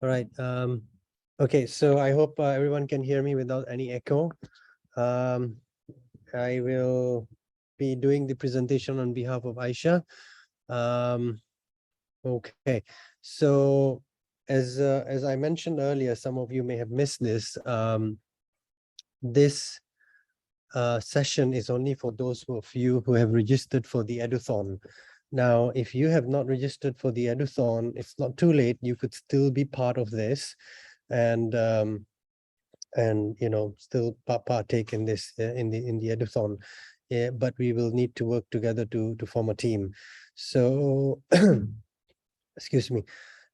All right. Okay, so I hope everyone can hear me without any echo. I will be doing the presentation on behalf of Aisha. Okay, so as I mentioned earlier, some of you may have missed this. This session is only for those of you who have registered for the Eduthon. Now, if you have not registered for the Eduthon, it's not too late. You could still be part of this, and you know, still partake in this in the Eduthon. Yeah, but we will need to work together to form a team. So, excuse me.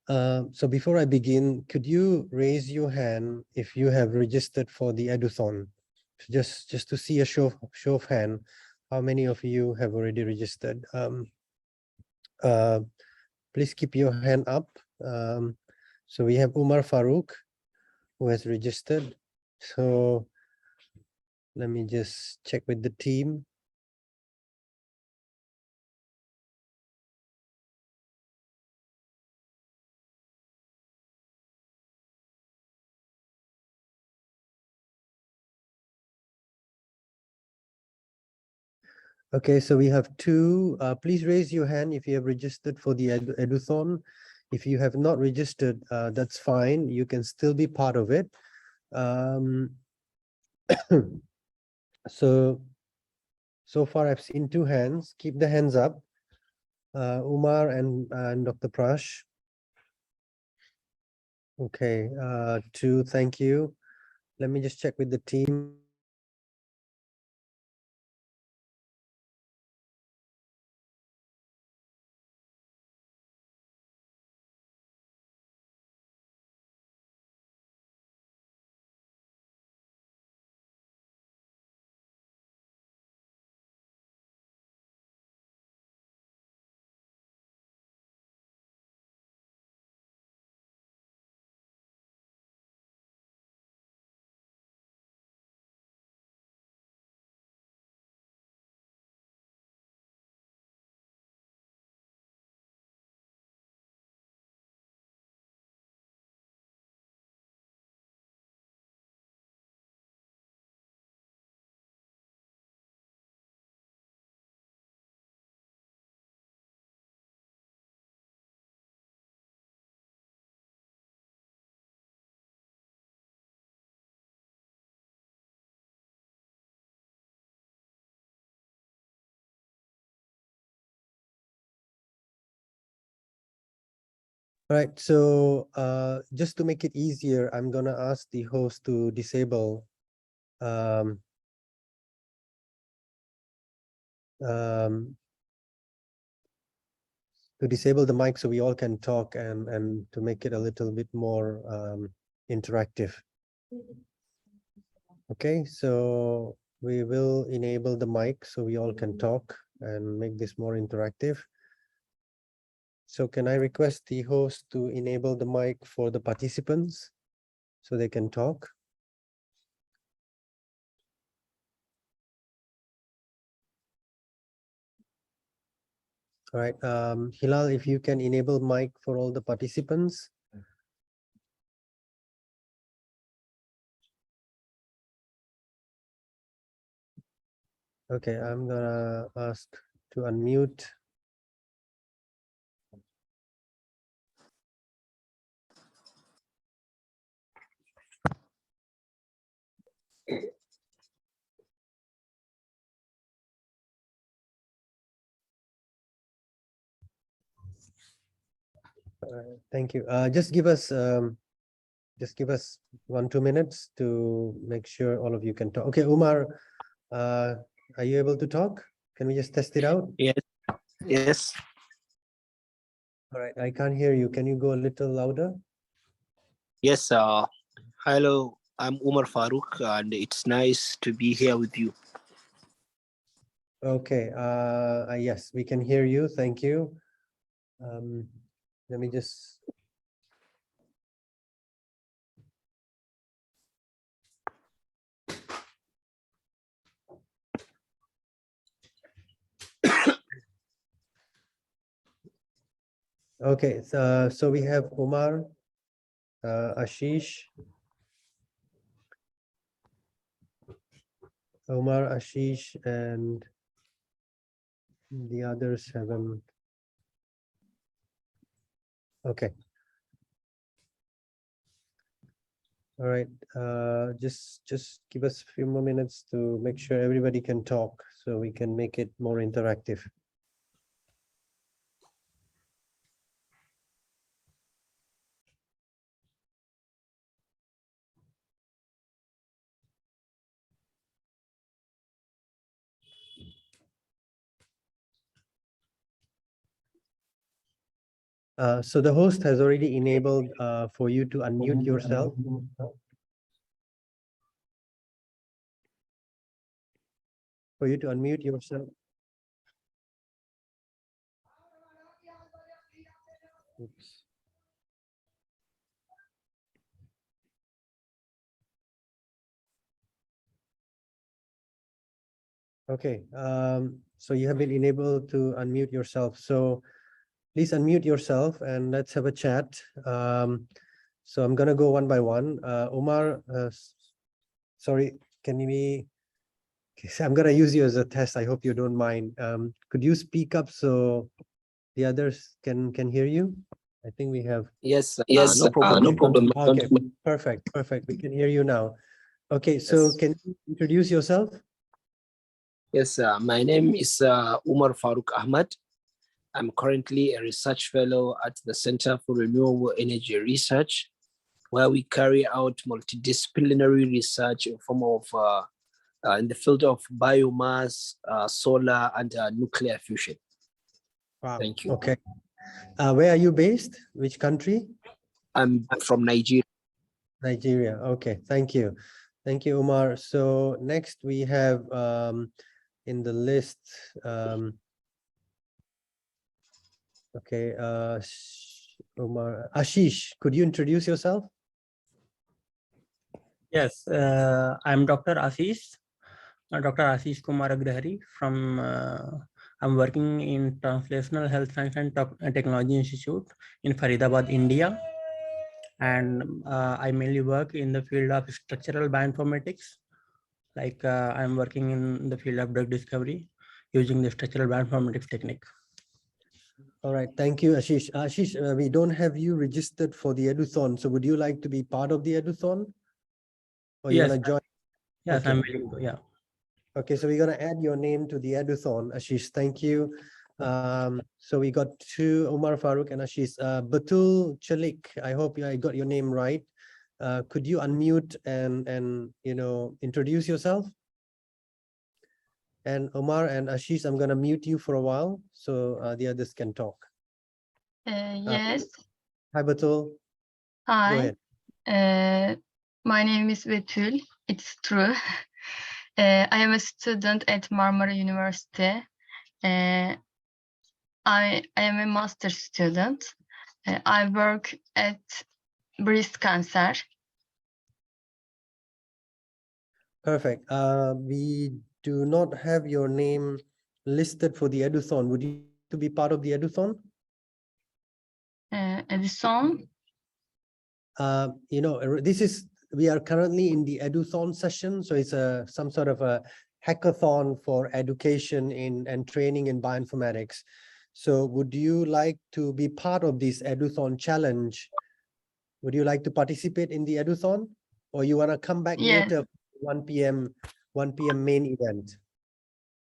So before I begin, could you raise your hand if you have registered for the Eduthon? Just to see a show of hand, how many of you have already registered? Please keep your hand up. So we have Umar Farouk, who has registered. So let me just check with the team. Okay, so we have two. Please raise your hand if you have registered for the Eduthon. If you have not registered, that's fine. You can still be part of it. So far I've seen two hands. Keep the hands up. Umar and Dr. Prash. Okay, two, thank you. Let me just check with the team. All right, so just to make it easier, I'm gonna ask the host to disable um, um, the mic so we all can talk and to make it a little bit more interactive. Okay, so we will enable the mic so we all can talk and make this more interactive. So can I request the host to enable the mic for the participants so they can talk? All right, Hilal, if you can enable mic for all the participants. Okay, I'm gonna ask to unmute. Thank you. Just give us 1-2 minutes to make sure all of you can talk. Okay, Umar, are you able to talk? Can we just test it out? Yes, yes. All right, I can't hear you. Can you go a little louder? Yes, hello, I'm Umar Farouk, and it's nice to be here with you. Okay, yes, we can hear you. Thank you. Let me just. Okay, so we have Umar, Ashish, Omar, Ashish, and the others haven't. Okay. All right. Just give us a few more minutes to make sure everybody can talk so we can make it more interactive. So the host has already enabled for you to unmute yourself. For you to unmute yourself. Oops. Okay, so you have been enabled to unmute yourself. So please unmute yourself and let's have a chat. So I'm gonna go one by one. Omar, sorry, can we? Okay, so I'm gonna use you as a test. I hope you don't mind. Could you speak up so the others can hear you? I think we have. Yes, no problem. No problem. Okay, perfect. We can hear you now. Okay, so Yes. can you introduce yourself? Yes, my name is Umar Farooq Ahmad. I'm currently a research fellow at the Center for Renewable Energy Research, where we carry out multidisciplinary research in form of in the field of biomass, solar, and nuclear fusion. Wow. Thank you. Okay. Where are you based? Which country? I'm from Nigeria. Nigeria. Okay. Thank you. Thank you, Umar. So next we have in the list. Okay. Umar, Ashish, could you introduce yourself? Yes, I'm Dr. Ashish Kumar Agrahari from, I'm working in Translational Health Science and Technology Institute in Faridabad, India. And I mainly work in the field of structural bioinformatics. Like I'm working in the field of drug discovery using the structural bioinformatics technique. All right. Thank you, Ashish. Ashish, we don't have you registered for the Eduthon. So would you like to be part of the Eduthon? Or you Yes. want to join? Yes, Okay. I'm willing to, yeah. Okay, so we're gonna add your name to the Eduthon, Ashish. Thank you. So we got two, Omar Farooq and Ashish. Batul Chalik, I hope I got your name right. Could you unmute and introduce yourself? And Omar and Ashish, I'm gonna mute you for a while so the others can talk. Yes. Hi, Batul. Go Hi. ahead. My name is Betül. It's true. I am a student at Marmara University. I am a master's student. I work at breast cancer. Perfect. We do not have your name listed for the Eduthon. Would you like to be part of the Eduthon? Edison. We are currently in the Eduthon session, so it's some sort of a hackathon for education and training in bioinformatics. So would you like to be part of this Eduthon challenge? Would you like to participate in the Eduthon, or you want to come back Yes. later, 1 p.m. main event?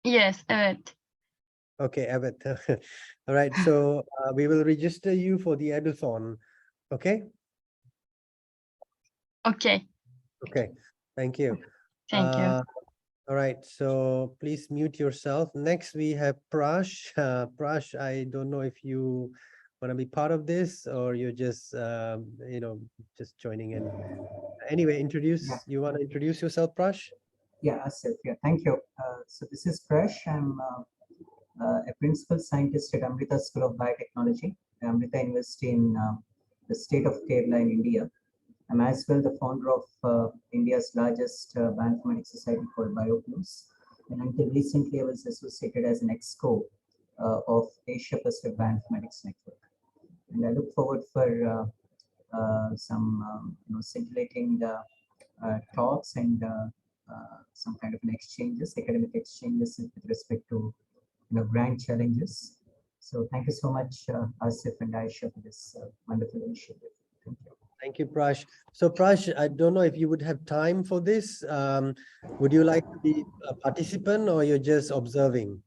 Yes, evet. Okay, Evet. All right, so we will register you for the Eduthon. Okay. Okay. Okay, thank you. Thank you. All right, so please mute yourself. Next, we have Prash. Prash, I don't know if you want to be part of this or you're just, just joining in. Anyway, you want to introduce yourself, Prash? Yeah, Asif, yeah, thank you. So this is Prash. I'm a principal scientist at Amrita School of Biotechnology, Amrita University in the state of Kerala in India. I'm as well the founder of India's largest bioinformatics society called BioPlus. And until recently, I was associated as an EXCO of Asia Pacific Bioinformatics Network. And I look forward for some scintillating talks and some kind of an exchanges, academic exchanges with respect to grand challenges. So thank you so much, Asif and Aisha, for this wonderful initiative. Thank you. Thank you, Prash. So Prash, I don't know if you would have time for this. Would you like to be a participant or you're just observing?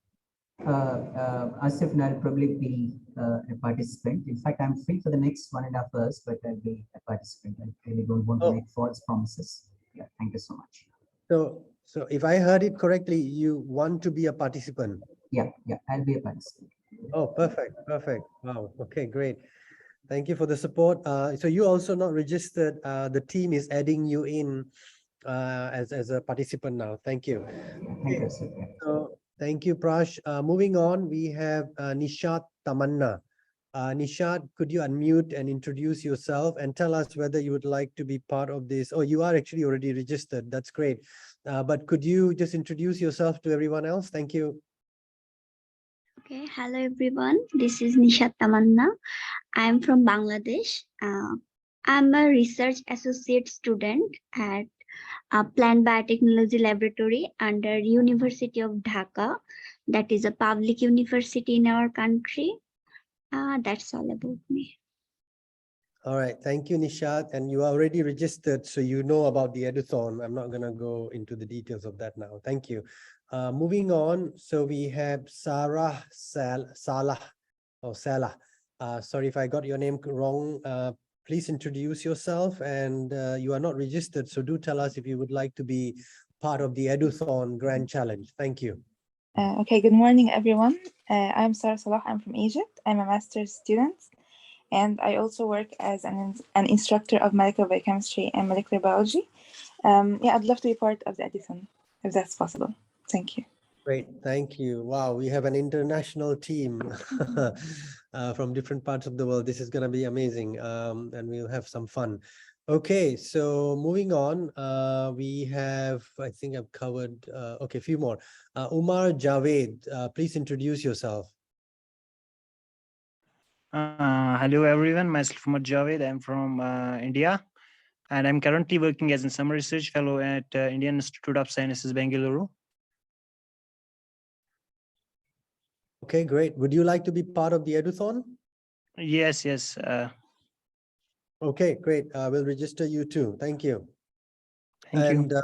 Asif and I'll probably be a participant. In fact, I'm free for the next 1.5 hours, but I'll be a participant. I really don't want to make false promises. Yeah, thank you so much. So if I heard it correctly, you want to be a participant? Yeah, I'll be a participant. Oh, perfect. Wow. Okay, great. Thank you for the support. So you also not registered. The team is adding you in as a participant now. Thank you. Thank you, Asif. Yeah. So thank you, Prash. Moving on, we have Nishat Tamanna. Nishat, could you unmute and introduce yourself and tell us whether you would like to be part of this? Oh, you are actually already registered. That's great. But could you just introduce yourself to everyone else? Thank you. Okay, hello everyone. This is Nishat Tamanna. I am from Bangladesh. I'm a research associate student at Plant Biotechnology Laboratory under University of Dhaka. That is a public university in our country. That's all about me. All right. Thank you, Nishat. And you are already registered, so you know about the Eduthon. I'm not going to go into the details of that now. Thank you. Moving on. So we have Sarah Salah. Sorry if I got your name wrong. Please introduce yourself, and you are not registered. So do tell us if you would like to be part of the Eduthon Grand Challenge. Thank you. Okay, good morning, everyone. I'm Sarah Salah. I'm from Egypt. I'm a master's student, and I also work as an instructor of molecular biochemistry and molecular biology. Yeah, I'd love to be part of the Eduthon, if that's possible. Thank you. Great, thank you. Wow, we have an international team from different parts of the world. This is going to be amazing, and we'll have some fun. Okay, so moving on, we have, I think I've covered, okay, a few more. Umar Javed, please introduce yourself. Hello everyone, myself Umar Javed. I'm from India, and I'm currently working as a summer research fellow at Indian Institute of Sciences, Bengaluru. Okay, great. Would you like to be part of the Eduthon? Yes. Okay, great. We'll register you too. Thank you. Thank you.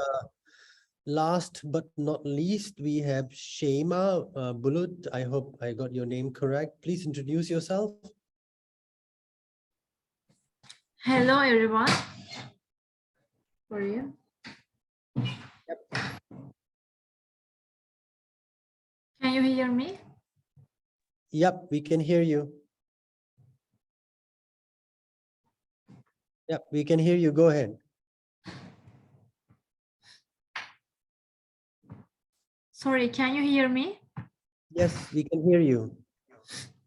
Last but not least, we have Shema Bulut. I hope I got your name correct. Please introduce yourself. Hello, everyone. For you. Yep. Can you hear me? Yep, we can hear you. Yep, we can hear you. Go ahead. Sorry, can you hear me? Yes, we can hear you.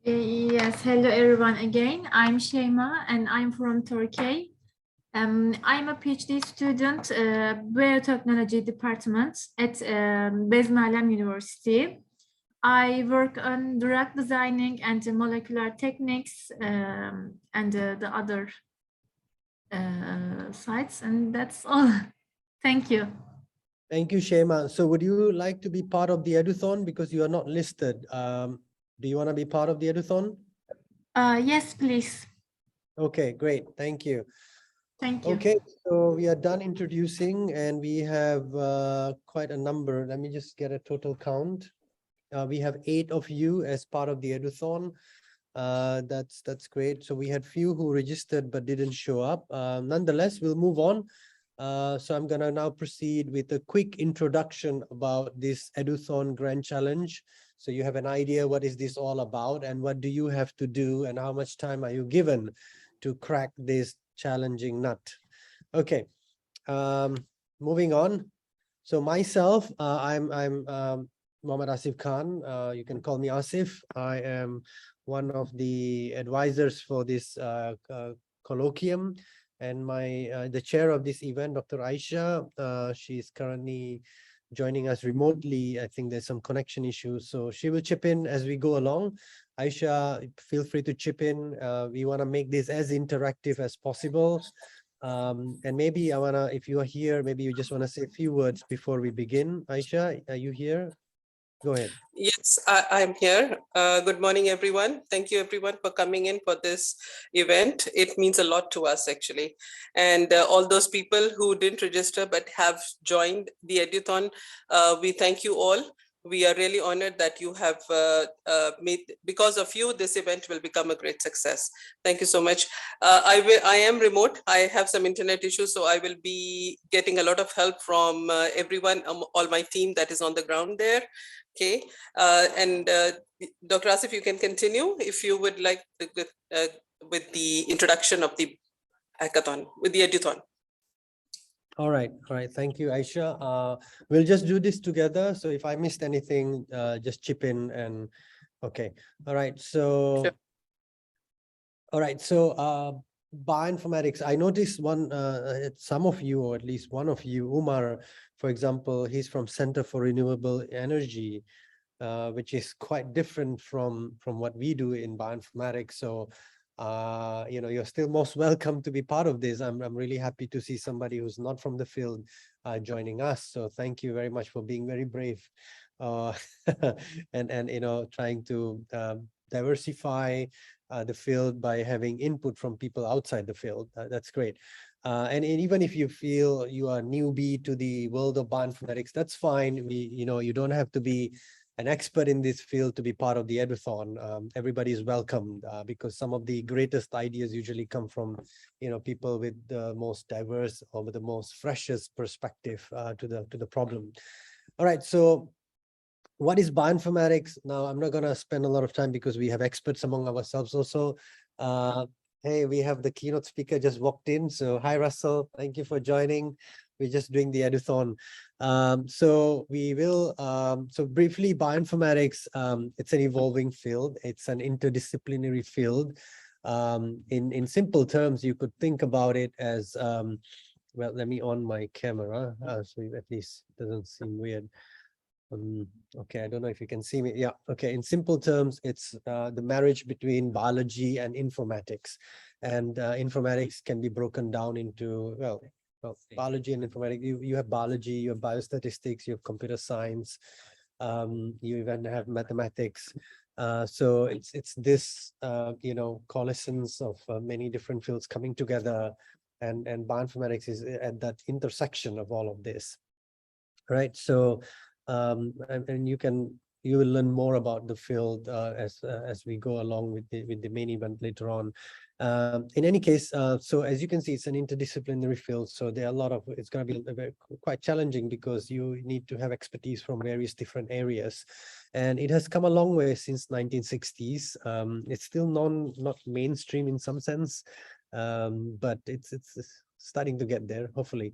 Yes, hello everyone again. I'm Shema and I'm from Turkey. I'm a PhD student, biotechnology department at Bezmi University. I work on drug designing and molecular techniques and the other sites, and that's all. Thank you. Thank you, Shema. So would you like to be part of the Eduthon because you are not listed? Do you want to be part of the Eduthon? Yes, please. Okay, great. Thank you. Thank you. Okay, so we are done introducing and we have quite a number. Let me just get a total count. We have 8 of you as part of the Eduthon. That's great. So we had few who registered but didn't show up. Nonetheless, we'll move on. So I'm gonna now proceed with a quick introduction about this Eduthon Grand Challenge. So you have an idea what is this all about and what do you have to do and how much time are you given to crack this challenging nut. Okay, moving on. So myself, I'm Mohammad Asif Khan. You can call me Asif. I am one of the advisors for this colloquium, and the chair of this event, Dr. Aisha, she's currently joining us remotely. I think there's some connection issues, so she will chip in as we go along. Aisha, feel free to chip in. We want to make this as interactive as possible. And maybe if you are here, maybe you just want to say a few words before we begin. Aisha, are you here? Go ahead. Yes, I'm here. Good morning, everyone. Thank you, everyone, for coming in for this event. It means a lot to us, actually. And all those people who didn't register but have joined the Eduthon, we thank you all. We are really honored that you have made, because of you, this event will become a great success. Thank you so much. I am remote. I have some internet issues, so I will be getting a lot of help from everyone, all my team that is on the ground there. Okay, and Dr. Asif, you can continue if you would like to, with the introduction of the hackathon, with the Eduthon. All right. Thank you, Aisha. We'll just do this together. So if I missed anything, just chip in and okay. All right. So, Sure. All right. So bioinformatics, I noticed some of you, or at least one of you, Umar, for example, he's from Center for Renewable Energy, which is quite different from what we do in bioinformatics. So, you're still most welcome to be part of this. I'm really happy to see somebody who's not from the field joining us. So thank you very much for being very brave and trying to diversify the field by having input from people outside the field. That's great. And even if you feel you are newbie to the world of bioinformatics, that's fine. You don't have to be an expert in this field to be part of the Eduthon. Everybody is welcomed because some of the greatest ideas usually come from, people with the most diverse or with the most freshest perspective to the problem. All right, so what is bioinformatics? Now, I'm not going to spend a lot of time because we have experts among ourselves also. Hey, we have the keynote speaker just walked in. So hi, Russell. Thank you for joining. We're just doing the Eduthon. So we will, so briefly, bioinformatics, it's an evolving field. It's an interdisciplinary field. In simple terms, you could think about it as, well, let me on my camera, so at least it doesn't seem weird. Okay, I don't know if you can see me. Yeah, okay. In simple terms, it's the marriage between biology and informatics. And informatics can be broken down into, well, biology and informatics. You have biology, you have biostatistics, you have computer science, you even have mathematics. So it's this, coalescence of many different fields coming together, and bioinformatics is at that intersection of all of this, right? So, and you will learn more about the field as we go along with the main event later on. In any case, so as you can see, it's an interdisciplinary field. So there are it's going to be quite challenging because you need to have expertise from various different areas. And it has come a long way since 1960s. It's still not mainstream in some sense, but it's starting to get there, hopefully.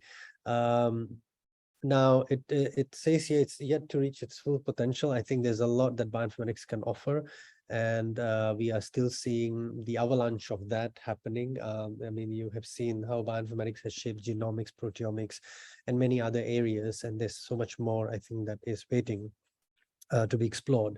Now, it says here it's yet to reach its full potential. I think there's a lot that bioinformatics can offer, and we are still seeing the avalanche of that happening. I mean, you have seen how bioinformatics has shaped genomics, proteomics, and many other areas, and there's so much more, I think, that is waiting to be explored.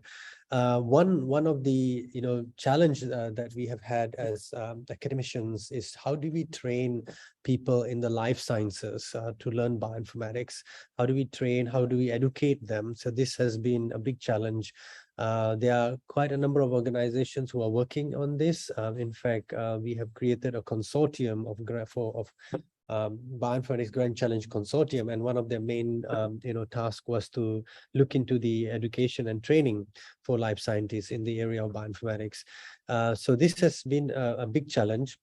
One of the challenge that we have had as academicians is how do we train people in the life sciences to learn bioinformatics? How do we train? How do we educate them? So this has been a big challenge. There are quite a number of organizations who are working on this. In fact, we have created a consortium of Bioinformatics Grand Challenge Consortium, and one of their main task was to look into the education and training for life scientists in the area of bioinformatics. So this has been a big challenge,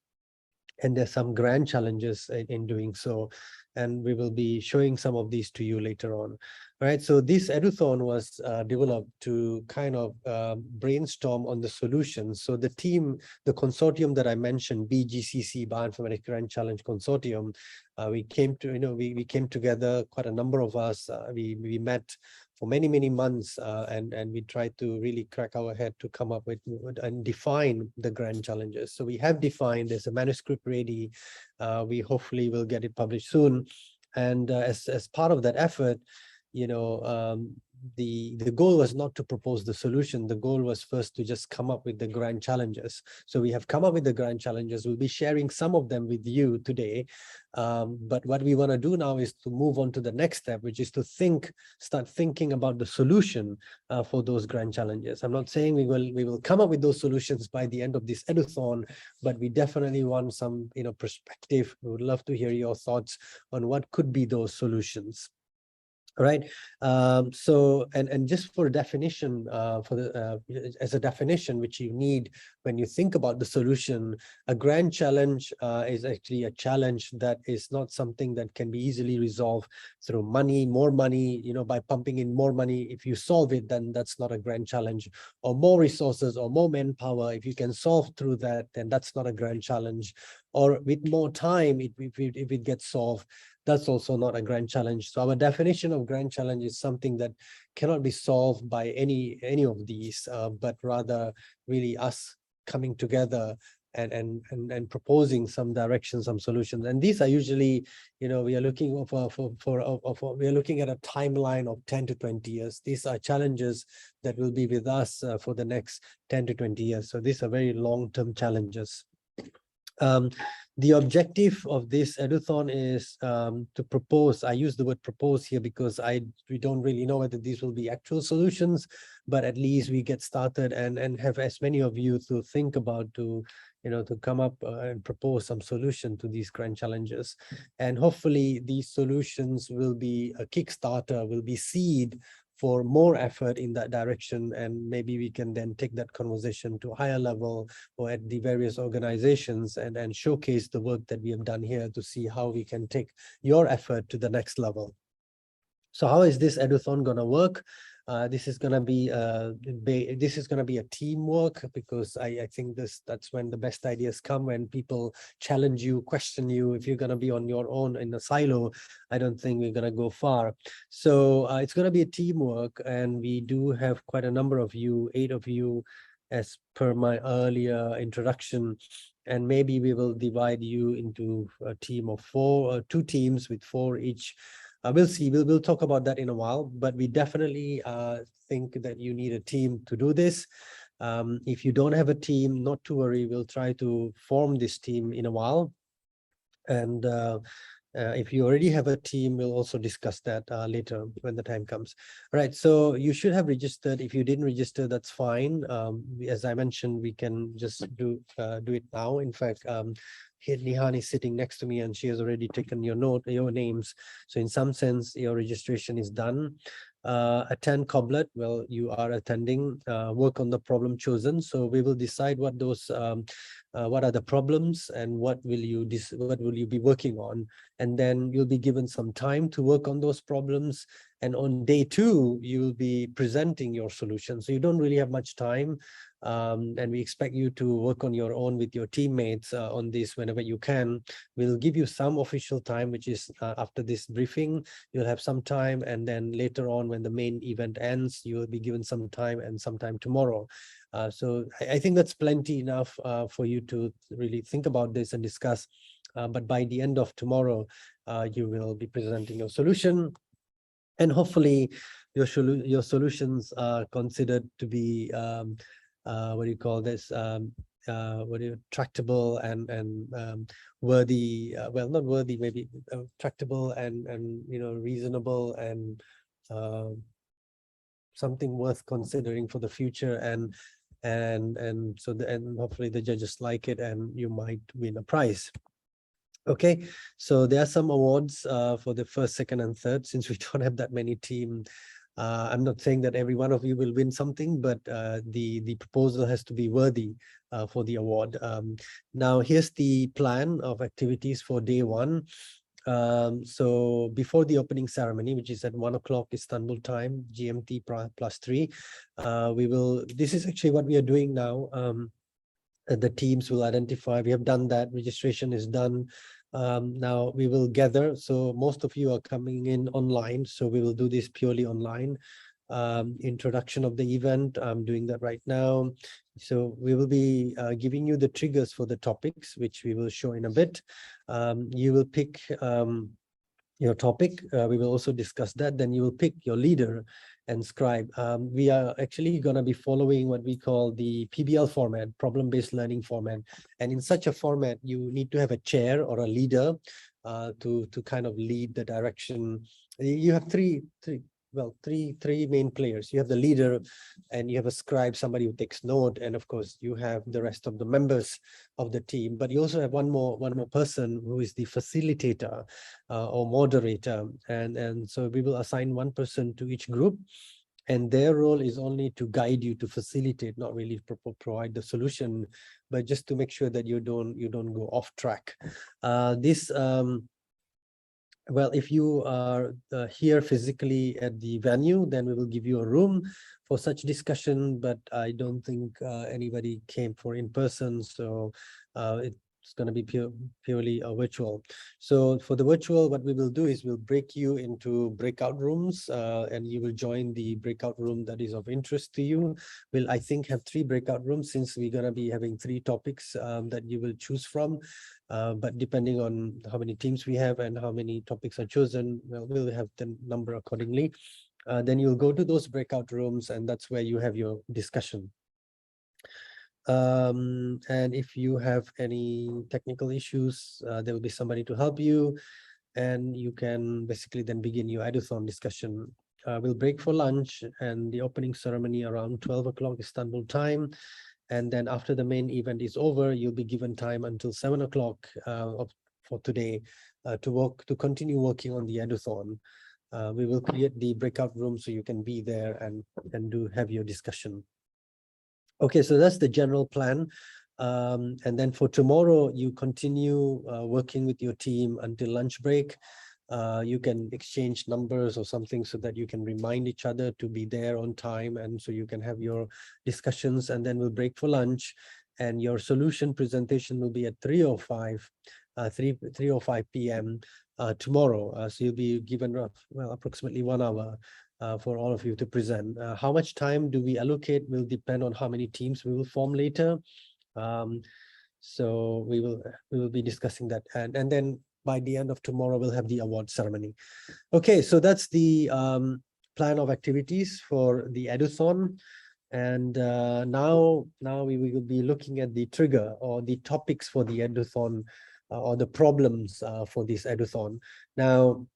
and there's some grand challenges in doing so, and we will be showing some of these to you later on. All right, so this Eduthon was developed to kind of brainstorm on the solutions. So the team, the consortium that I mentioned, BGCC, Bioinformatics Grand Challenge Consortium, we came together, quite a number of us. We met for many months, and we tried to really crack our head to come up with and define the grand challenges. So we have defined, there's a manuscript ready. We hopefully will get it published soon. And as part of that effort, the goal was not to propose the solution. The goal was first to just come up with the grand challenges. So we have come up with the grand challenges. We'll be sharing some of them with you today. But what we want to do now is to move on to the next step, which is to start thinking about the solution for those grand challenges. I'm not saying we will come up with those solutions by the end of this Eduthon, but we definitely want some perspective. We would love to hear your thoughts on what could be those solutions. Right. So, and just for a definition, as a definition which you need when you think about the solution, a grand challenge is actually a challenge that is not something that can be easily resolved through money, more money, by pumping in more money. If you solve it, then that's not a grand challenge. Or more resources or more manpower, if you can solve through that, then that's not a grand challenge. Or with more time, if it gets solved, that's also not a grand challenge. So our definition of grand challenge is something that cannot be solved by any of these, but rather really us coming together and proposing some direction, some solutions. And these are usually, we are looking we are looking at a timeline of 10 to 20 years. These are challenges that will be with us for the next 10 to 20 years. So these are very long-term challenges. The objective of this Eduthon is to propose. I use the word propose here because we don't really know whether these will be actual solutions, but at least we get started and have as many of you to think about, to come up and propose some solution to these grand challenges. And hopefully these solutions will be a Kickstarter, will be seed for more effort in that direction, and maybe we can then take that conversation to a higher level or at the various organizations and showcase the work that we have done here to see how we can take your effort to the next level. So how is this Eduthon going to work? This is going to be a teamwork, because I think that's when the best ideas come, when people challenge you, question you. If you're going to be on your own in a silo, I don't think we're going to go far. So it's going to be a teamwork, and we do have quite a number of you, 8 of you, as per my earlier introduction. And maybe we will divide you into a team of 4, or 2 teams with 4 each. We'll see. We'll talk about that in a while, but we definitely think that you need a team to do this. If you don't have a team, not to worry. We'll try to form this team in a while. And if you already have a team, we'll also discuss that later when the time comes. All right, so you should have registered. If you didn't register, that's fine. As I mentioned, we can just do it now. In fact, Nihan is sitting next to me, and she has already taken your names. So in some sense, your registration is done. Attend Qoblat. Well, you are attending. Work on the problem chosen. So we will decide what those what are the problems and what will you be working on, and then you'll be given some time to work on those problems. And on day 2, you will be presenting your solution. So you don't really have much time. And we expect you to work on your own with your teammates on this whenever you can. We'll give you some official time, which is after this briefing. You'll have some time, and then later on when the main event ends, you will be given some time, and sometime tomorrow. So I think that's plenty enough for you to really think about this and discuss. But by the end of tomorrow, you will be presenting your solution. And hopefully your solutions are considered to be what do you call this? Tractable and worthy. Well, not worthy, maybe tractable and reasonable and something worth considering for the future. And hopefully the judges like it, and you might win a prize. Okay, so there are some awards for the first, second, and third. Since we don't have that many team, I'm not saying that every one of you will win something, but the proposal has to be worthy for the award. Now, here's the plan of activities for day 1. So before the opening ceremony, which is at 1 o'clock Istanbul time, GMT +3, this is actually what we are doing now. The teams will identify. We have done that. Registration is done. Now we will gather. So most of you are coming in online. So we will do this purely online. Introduction of the event. I'm doing that right now. So we will be giving you the triggers for the topics, which we will show in a bit. You will pick your topic. We will also discuss that. Then you will pick your leader and scribe. We are actually going to be following what we call the PBL format, problem-based learning format. And in such a format, you need to have a chair or a leader to kind of lead the direction. You have three main players. You have the leader, and you have a scribe, somebody who takes note, and of course you have the rest of the members of the team. But you also have one more person who is the facilitator or moderator, and so we will assign one person to each group, and their role is only to guide you, to facilitate, not really provide the solution, but just to make sure that you don't go off track. Well, if you are here physically at the venue, then we will give you a room for such discussion, but I don't think anybody came for in person, so it's going to be purely virtual. So for the virtual, what we will do is we'll break you into breakout rooms, and you will join the breakout room that is of interest to you. We'll, I think, have 3 breakout rooms, since we're going to be having 3 topics that you will choose from. But depending on how many teams we have and how many topics are chosen, well, we'll have the number accordingly. Then you'll go to those breakout rooms, and that's where you have your discussion. And if you have any technical issues, there will be somebody to help you, and you can basically then begin your Eduthon discussion. We'll break for lunch and the opening ceremony around 12 o'clock Istanbul time. And then after the main event is over, you'll be given time until 7 o'clock for today to continue working on the Eduthon. We will create the breakout room so you can be there and have your discussion. Okay, so that's the general plan. And then for tomorrow, you continue working with your team until lunch break. You can exchange numbers or something so that you can remind each other to be there on time, and so you can have your discussions, and then we'll break for lunch, and your solution presentation will be at 3:05 p.m. Tomorrow. So you'll be given approximately 1 hour for all of you to present. How much time do we allocate will depend on how many teams we will form later. So we will be discussing that, and then by the end of tomorrow, we'll have the award ceremony. Okay, so that's the plan of activities for the Eduthon. And now we will be looking at the trigger or the topics for the Eduthon, or the problems for this Eduthon. Now,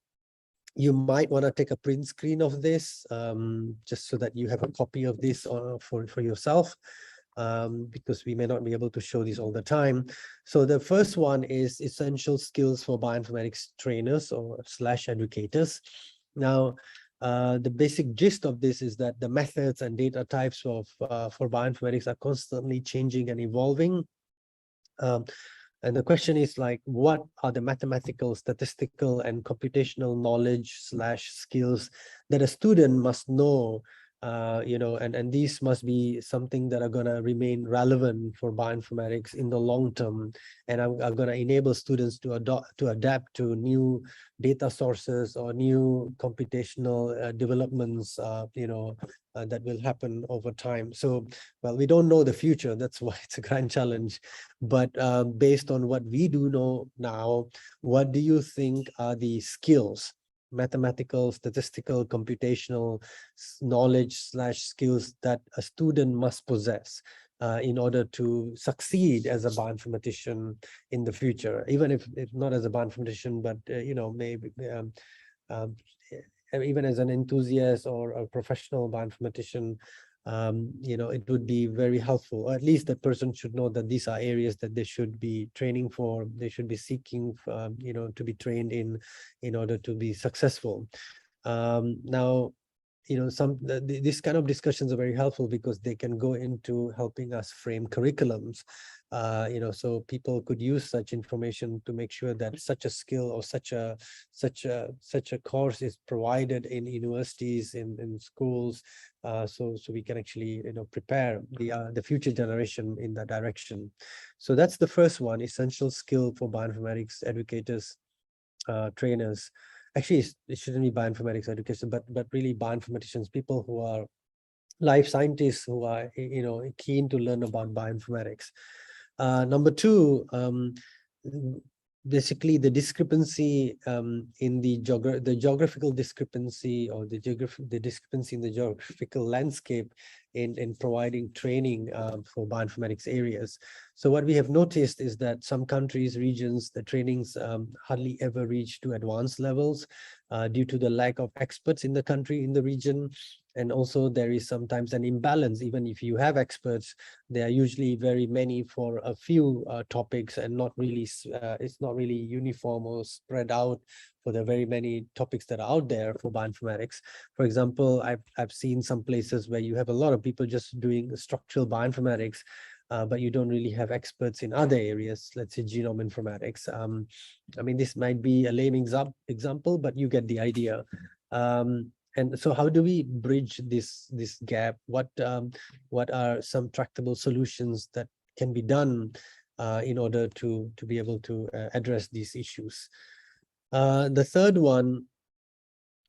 you might want to take a print screen of this, just so that you have a copy of this for yourself. Because we may not be able to show this all the time. So the first one is essential skills for bioinformatics trainers or / educators. Now, the basic gist of this is that the methods and data types for bioinformatics are constantly changing and evolving. And the question is, like, what are the mathematical, statistical, and computational knowledge / skills that a student must know? And these must be something that are going to remain relevant for bioinformatics in the long term, and are going to enable students to adapt to new data sources or new computational developments, that will happen over time. So, well, we don't know the future. That's why it's a grand challenge. But based on what we do know now, what do you think are the skills, mathematical, statistical, computational knowledge / skills that a student must possess in order to succeed as a bioinformatician in the future, even if not as a bioinformatician, but maybe even as an enthusiast or a professional bioinformatician. It would be very helpful, or at least that person should know that these are areas that they should be training for, they should be seeking, to be trained in order to be successful. Now, this kind of discussions are very helpful because they can go into helping us frame curriculums. So people could use such information to make sure that such a skill or such a course is provided in universities, in schools, so we can actually prepare the future generation in that direction. So that's the first one, essential skill for bioinformatics educators, trainers. Actually, it shouldn't be bioinformatics education, but really bioinformaticians, people who are life scientists who are keen to learn about bioinformatics. Number two, basically the discrepancy in the geographical discrepancy, or the discrepancy in the geographical landscape in providing training for bioinformatics areas. So what we have noticed is that some countries, regions, the trainings hardly ever reach to advanced levels due to the lack of experts in the country, in the region. And also there is sometimes an imbalance. Even if you have experts, they are usually very many for a few topics, and not really, it's not really uniform or spread out for the very many topics that are out there for bioinformatics. For example, I've seen some places where you have a lot of people just doing structural bioinformatics, but you don't really have experts in other areas, let's say genome informatics. I mean, this might be a lame example, but you get the idea. And so how do we bridge this gap? What are some tractable solutions that can be done in order to be able to address these issues? The third one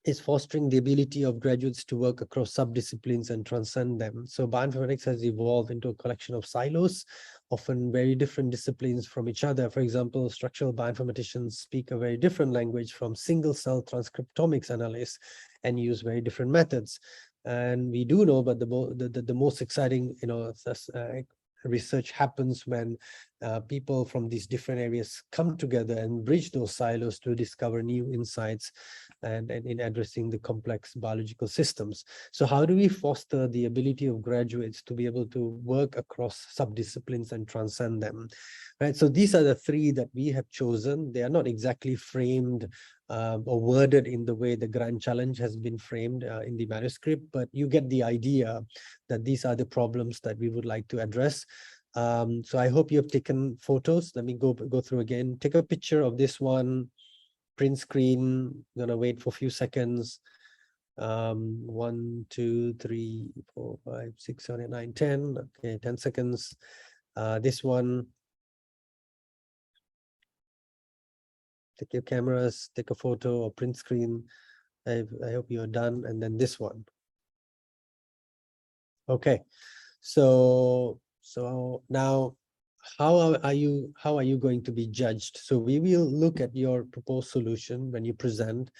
is fostering the ability of graduates to work across subdisciplines and transcend them. So bioinformatics has evolved into a collection of silos, often very different disciplines from each other. For example, structural bioinformaticians speak a very different language from single-cell transcriptomics analysts and use very different methods. And we do know, but the most exciting, research happens when people from these different areas come together and bridge those silos to discover new insights and in addressing the complex biological systems. So how do we foster the ability of graduates to be able to work across subdisciplines and transcend them? Right. So these are the three that we have chosen. They are not exactly framed or worded in the way the grand challenge has been framed in the manuscript, but you get the idea that these are the problems that we would like to address. So I hope you have taken photos. Let me go through again. Take a picture of this one, print screen. I'm gonna wait for a few seconds. 1, 2, 3, 4, 5, 6, 7, 8, 9, 10. Okay, 10 seconds. This one. Take your cameras, take a photo or print screen. I hope you're done. And then this one. Okay, so now how are you going to be judged? So we will look at your proposed solution when you present,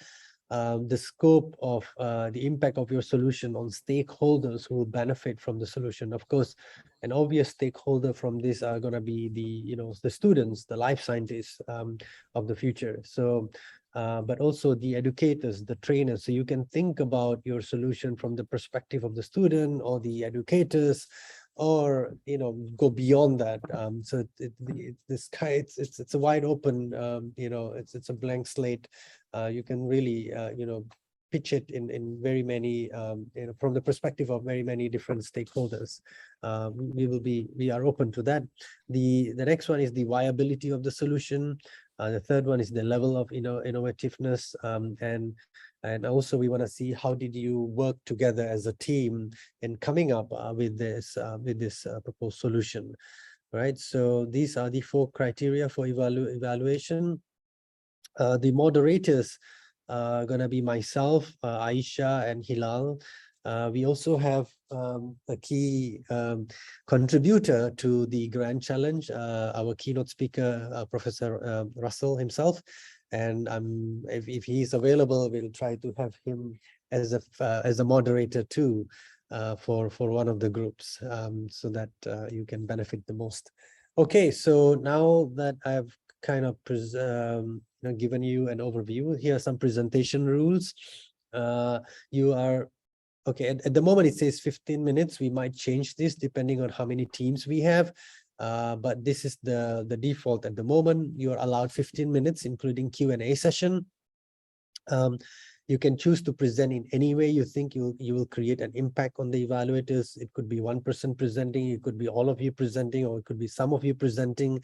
the scope of the impact of your solution on stakeholders who will benefit from the solution. Of course, an obvious stakeholder from this are going to be the students, the life scientists of the future. So but also the educators, the trainers. So you can think about your solution from the perspective of the student or the educators, or go beyond that. So it's a wide open, it's a blank slate. You can really pitch it in very many from the perspective of very many different stakeholders. We are open to that. The next one is the viability of the solution. The third one is the level of innovativeness, and also we want to see how did you work together as a team in coming up with this proposed solution, right? So these are the 4 criteria for evaluation. The moderators are going to be myself, Aisha, and Hilal. We also have a key contributor to the Grand Challenge, our keynote speaker, Professor Russell himself. And if he's available, we'll try to have him as a moderator too for one of the groups, so that you can benefit the most. Okay, so now that I've kind of given you an overview, here are some presentation rules. You are okay, at the moment it says 15 minutes. We might change this depending on how many teams we have, but this is the default at the moment. You are allowed 15 minutes, including Q&A session. You can choose to present in any way you think you will create an impact on the evaluators. It could be one person presenting, it could be all of you presenting, or it could be some of you presenting.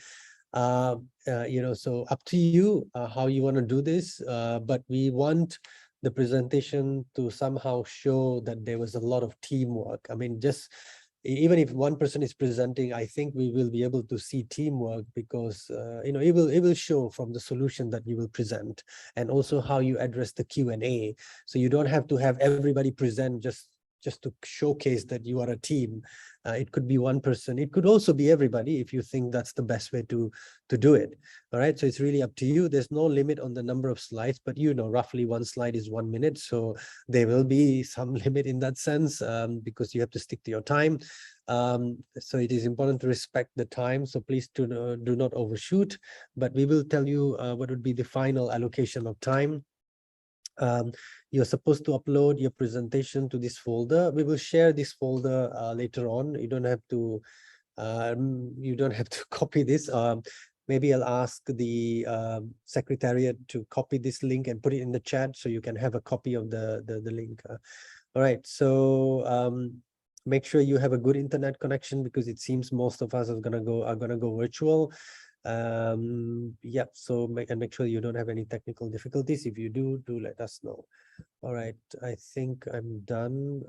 So up to you how you want to do this, but we want the presentation to somehow show that there was a lot of teamwork. I mean, just even if one person is presenting, I think we will be able to see teamwork, because it will show from the solution that you will present, and also how you address the Q&A. So you don't have to have everybody present just just to showcase that you are a team. It could be one person. It could also be everybody if you think that's the best way to do it. All right. So it's really up to you. There's no limit on the number of slides, but you know, roughly one slide is 1 minute. So there will be some limit in that sense, because you have to stick to your time. So it is important to respect the time. So please do not overshoot, but we will tell you what would be the final allocation of time. You're supposed to upload your presentation to this folder. We will share this folder later on. You don't have to copy this. Maybe I'll ask the secretariat to copy this link and put it in the chat so you can have a copy of the link. All right, so make sure you have a good internet connection, because it seems most of us are gonna go virtual. Yeah, so make sure you don't have any technical difficulties. If you do let us know. All right, I think I'm done.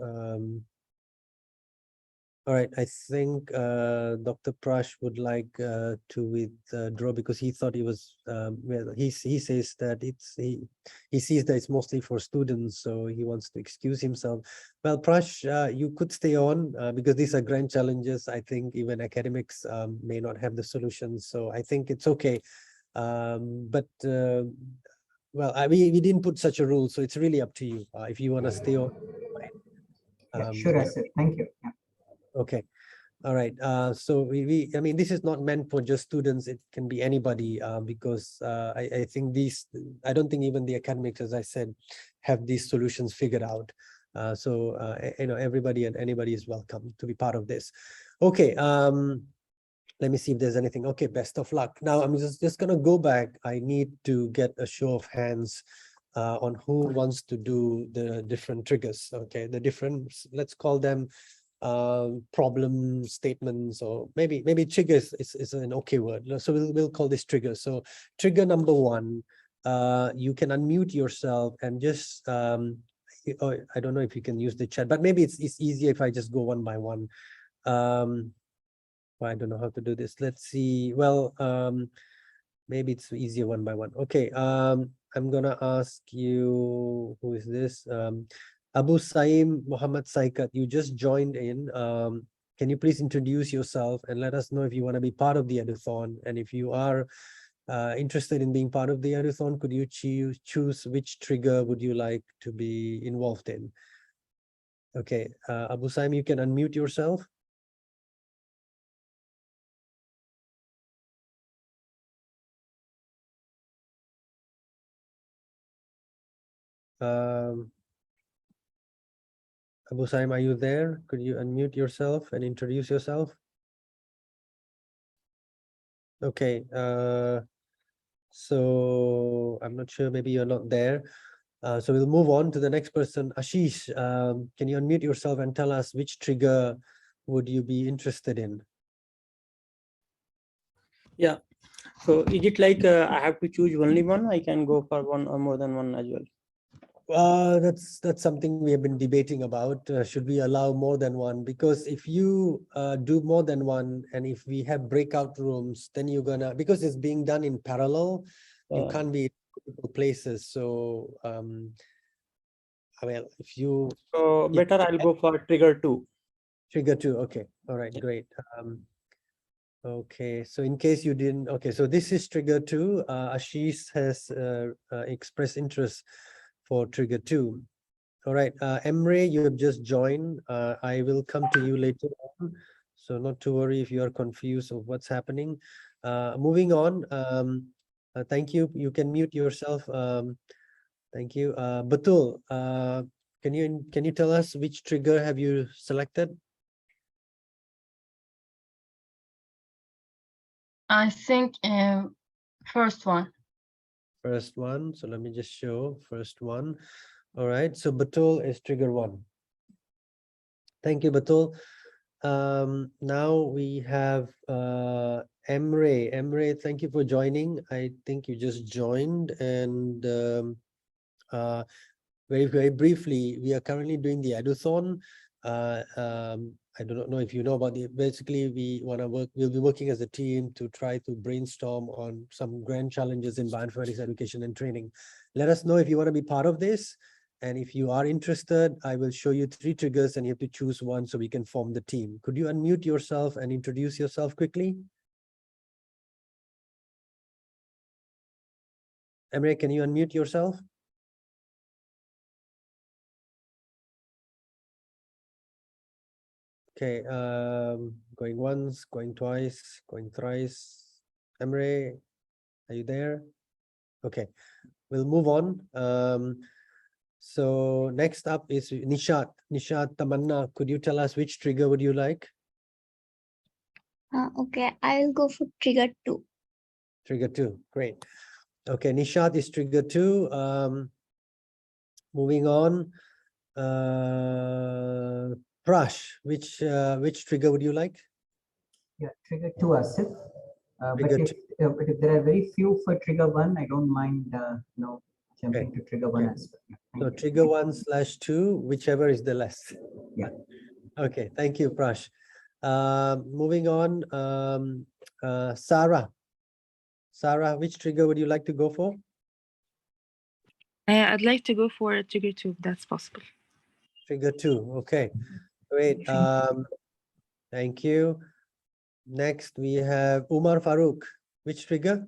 All right, I think Dr. Prash would like to withdraw, because he thought it was well, he says that he sees that it's mostly for students, so he wants to excuse himself. Well, Prash, you could stay on because these are grand challenges. I think even academics may not have the solutions, so I think it's okay. But well, we didn't put such a rule, so it's really up to you. If you want to stay on. Yeah, sure, Asif. Thank you. Yeah. Okay. All right. So I mean, this is not meant for just students. It can be anybody, because I think I don't think even the academics, as I said, have these solutions figured out. So you know, everybody and anybody is welcome to be part of this. Okay. Let me see if there's anything. Okay. Best of luck. Now I'm just gonna go back. I need to get a show of hands on who wants to do the different triggers. Okay. The different, let's call them problem statements, or maybe triggers is an okay word. So we'll call this trigger. So trigger number 1, you can unmute yourself and just I don't know if you can use the chat, but maybe it's easier if I just go one by one. I don't know how to do this. Let's see. Well, maybe it's easier one by one. Okay. I'm gonna ask you, who is this? Abu Saim Muhammad Saikat, you just joined in. Can you please introduce yourself and let us know if you want to be part of the Eduthon? And if you are interested in being part of the Eduthon, could you choose which trigger would you like to be involved in? Okay, Abu Saim, you can unmute yourself. Abu Saim, are you there? Could you unmute yourself and introduce yourself? Okay, so I'm not sure, maybe you're not there. So we'll move on to the next person. Ashish, can you unmute yourself and tell us which trigger would you be interested in? Yeah, so is it like I have to choose only one? I can go for one or more than one as well. That's something we have been debating about. Should we allow more than one? Because if you do more than one, and if we have breakout rooms, then you're gonna, because it's being done in parallel, you can't be in multiple places. So well, if you better, I'll go for trigger 2. Trigger 2. Okay. All right. Great. Okay. So in case you didn't, okay. So this is trigger 2. Ashish has expressed interest for trigger 2. All right, Emre, you have just joined. I will come to you later on, so not to worry if you are confused of what's happening. Moving on, thank you. You can mute yourself. Thank you. Batul, can you tell us which trigger have you selected? I think first one. First one. So let me just show first one. All right. So Batul is trigger 1. Thank you, Batul. Now we have Emre. Emre, thank you for joining. I think you just joined, and very briefly, we are currently doing the Eduthon. I do not know if you know about it. Basically, we'll be working as a team to try to brainstorm on some grand challenges in bioinformatics education and training. Let us know if you want to be part of this. And if you are interested, I will show you 3 triggers and you have to choose one so we can form the team. Could you unmute yourself and introduce yourself quickly? Emre, can you unmute yourself? Okay, going once, going twice, going thrice. Emre, are you there? Okay, we'll move on. So next up is Nishat. Nishat Tamanna, could you tell us which trigger would you like? Okay, I'll go for trigger 2. Trigger 2, great. Okay, Nishat is trigger 2. Moving on. Prash, which trigger would you like? Yeah, trigger 2, Asif. But Trigger if there are very few for trigger 1, I don't mind jumping to trigger 1 as well. Yeah, So thank you. trigger 1/2, whichever is the less. Yeah. Okay, thank you, Prash. Moving on, Sarah. Sarah, which trigger would you like to go for? I'd like to go for trigger 2 if that's possible. Trigger 2, okay, great. Thank you. Next, we have Umar Farooq. Which trigger?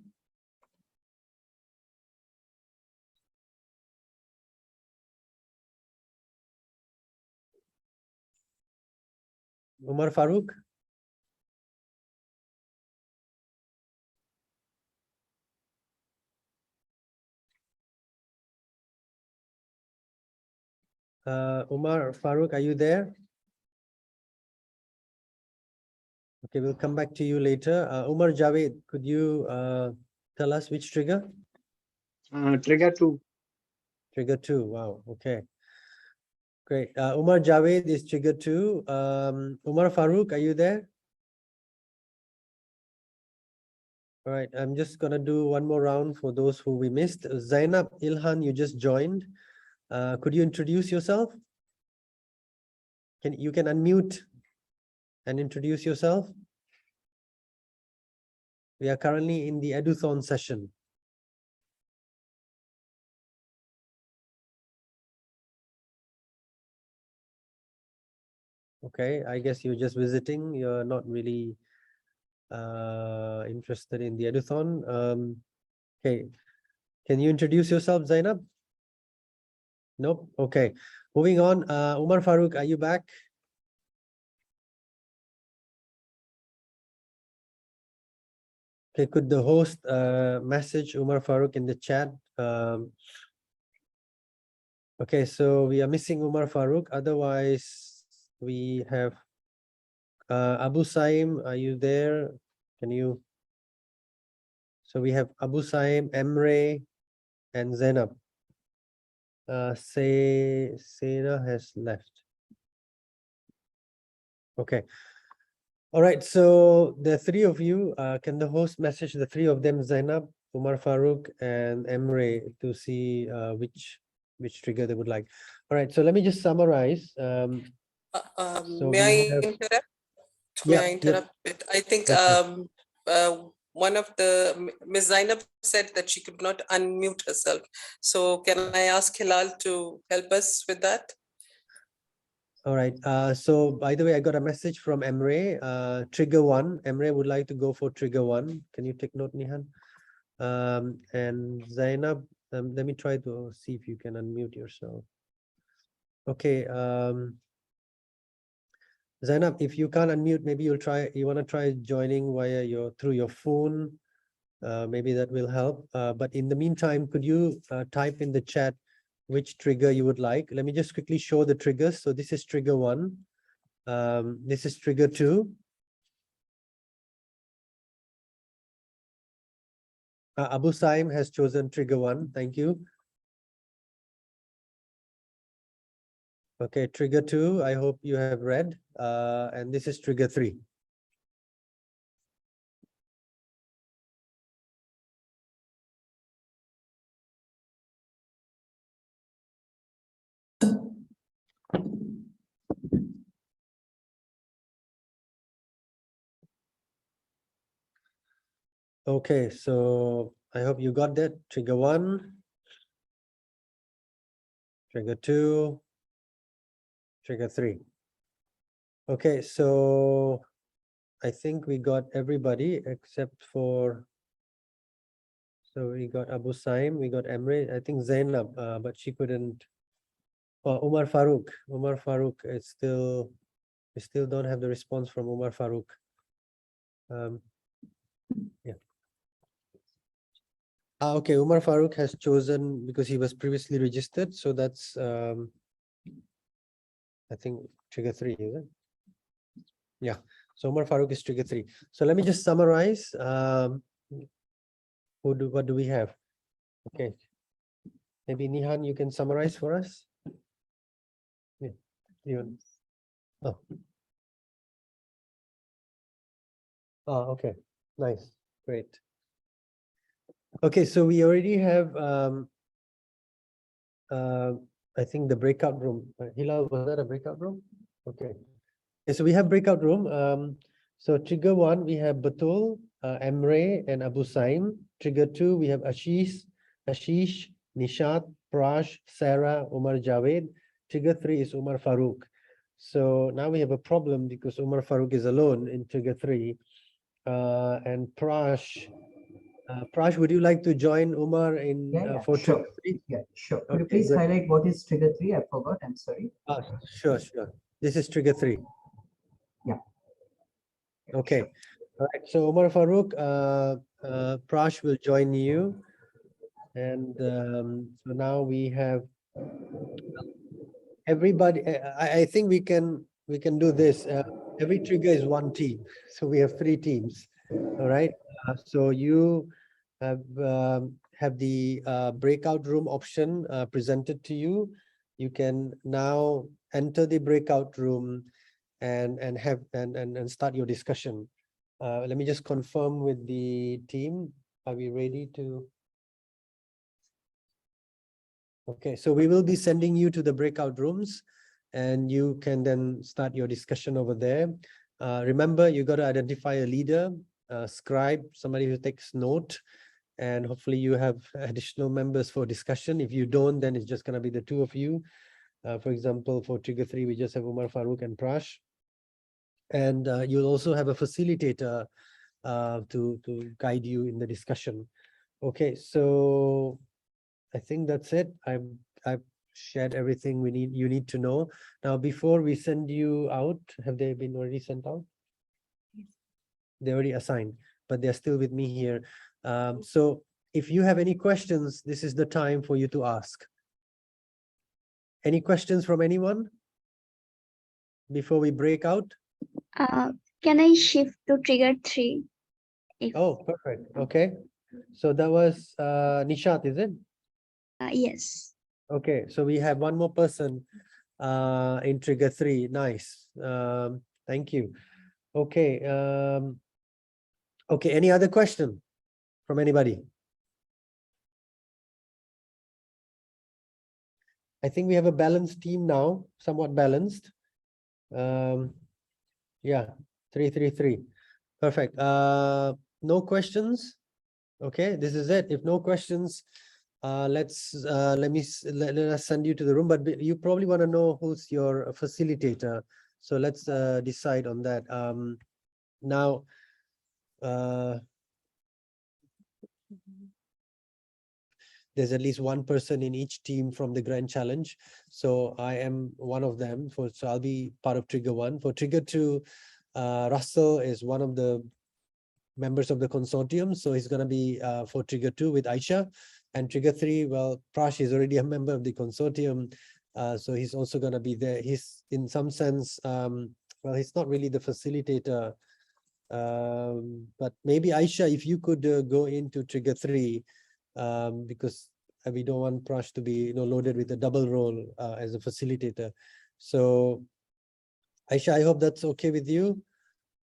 Umar Farooq? Umar Farooq, are you there? Okay, we'll come back to you later. Umar Javed, could you tell us which trigger? Trigger 2. Trigger 2, wow, okay. Great. Umar Javed is trigger 2. Umar Farooq, are you there? All right, I'm just gonna do one more round for those who we missed. Zainab Ilhan, you just joined. Could you introduce yourself? You can unmute and introduce yourself? We are currently in the Eduthon session. Okay, I guess you're just visiting. You're not really interested in the Eduthon. Okay, can you introduce yourself, Zainab? Nope. Okay, moving on. Umar Farooq, are you back? Okay, could the host message Umar Farooq in the chat? Okay, so we are missing Umar Farooq. Otherwise, we have Abu Saim. Are you there? Can you? So we have Abu Saim, Emre, and Zainab. Sena has left. Okay. All right. So the 3 of you, can the host message the 3 of them, Zainab, Umar Farooq, and Emre, to see which trigger they would like. All right. So let me just summarize. So May I we have- interrupt? Yeah, May I interrupt a bit? I think Okay. one of the Ms. Zainab said that she could not unmute herself. So can I ask Hilal to help us with that? All right. So by the way, I got a message from Emre. Trigger 1. Emre would like to go for trigger 1. Can you take note, Nihan? And Zainab, let me try to see if you can unmute yourself. Okay. Zainab, if you can't unmute, maybe you want to try joining through your phone. Maybe that will help. But in the meantime, could you type in the chat which trigger you would like? Let me just quickly show the triggers. So this is trigger 1. This is trigger 2. Abu Saim has chosen trigger 1. Thank you. Okay, trigger 2. I hope you have read. And this is trigger 3. Okay, so I hope you got that. Trigger 1, trigger 2, trigger 3. Okay, so I think we got everybody except for, so we got Abu Saim, we got Emre, I think Zainab, but she couldn't. Umar Farooq. Umar Farooq is still, we still don't have the response from Umar Farooq. Yeah. Okay, Umar Farooq has chosen because he was previously registered. So that's, I think, trigger 3, is it? Yeah. So Umar Farooq is trigger 3. So let me just summarize. What do we have? Okay. Maybe Nihan, you can summarize for us. Yeah. Oh. Oh, okay. Nice. Great. Okay, so we already have I think the breakout room. Hilal, was that a breakout room? Okay. So we have breakout room. So trigger 1, we have Batul, Emre, and Abu Saim. Trigger 2, we have Ashish, Nishat, Prash, Sarah, Umar Javed. Trigger 3 is Umar Farooq. So now we have a problem because Umar Farooq is alone in trigger 3. And Prash, would you like to join Umar in for sure. trigger 3? Yeah, sure. Could you Okay, please good. highlight what is trigger 3? I forgot. I'm sorry. Sure. This is trigger 3. Yeah. Okay. Sure. All right. So Umar Farooq, Prash will join you. And so now we have everybody. I think we can do this. Every trigger is one team. So we have 3 teams. All right. So you have the breakout room option presented to you. You can now enter the breakout room and start your discussion. Let me just confirm with the team. Are we ready to? Okay, so we will be sending you to the breakout rooms and you can then start your discussion over there. Remember, you got to identify a leader, a scribe, somebody who takes note, and hopefully you have additional members for discussion. If you don't, then it's just going to be the 2 of you. For example, for trigger 3, we just have Umar Farooq and Prash. And you'll also have a facilitator to guide you in the discussion. Okay, so I think that's it. I've shared everything you need to know. Now, before we send you out, have they been already sent out? They're already assigned, but they're still with me here. So if you have any questions, this is the time for you to ask. Any questions from anyone before we break out? Can I shift to trigger 3? Oh, perfect. Okay. So that was Nishat, is it? Yes. Okay, so we have one more person in trigger 3. Nice. Thank you. Okay. Okay, any other question from anybody? I think we have a balanced team now, somewhat balanced. Yeah, 333. Perfect. No questions. Okay, this is it. If no questions, let us send you to the room, but you probably want to know who's your facilitator. So let's decide on that. Now, there's at least one person in each team from the Grand Challenge. So I am one of them. So I'll be part of trigger 1. For trigger 2, Russell is one of the members of the consortium. So he's going to be for trigger 2 with Aisha. And trigger 3, well, Prash is already a member of the consortium. So he's also going to be there. He's in some sense, well, he's not really the facilitator. But maybe Aisha, if you could go into trigger 3, because we don't want Prash to be loaded with a double role as a facilitator. So Aisha, I hope that's okay with you.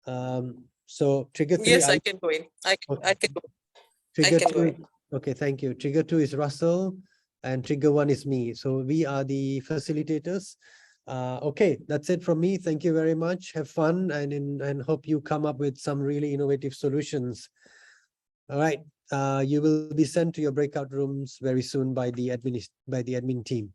So trigger 3. Yes, I can go in. I can go. Trigger 2. Okay, thank you. Trigger 2 is Russell and trigger 1 is me. So we are the facilitators. Okay, that's it from me. Thank you very much. Have fun and hope you come up with some really innovative solutions. All right. You will be sent to your breakout rooms very soon by the admin team.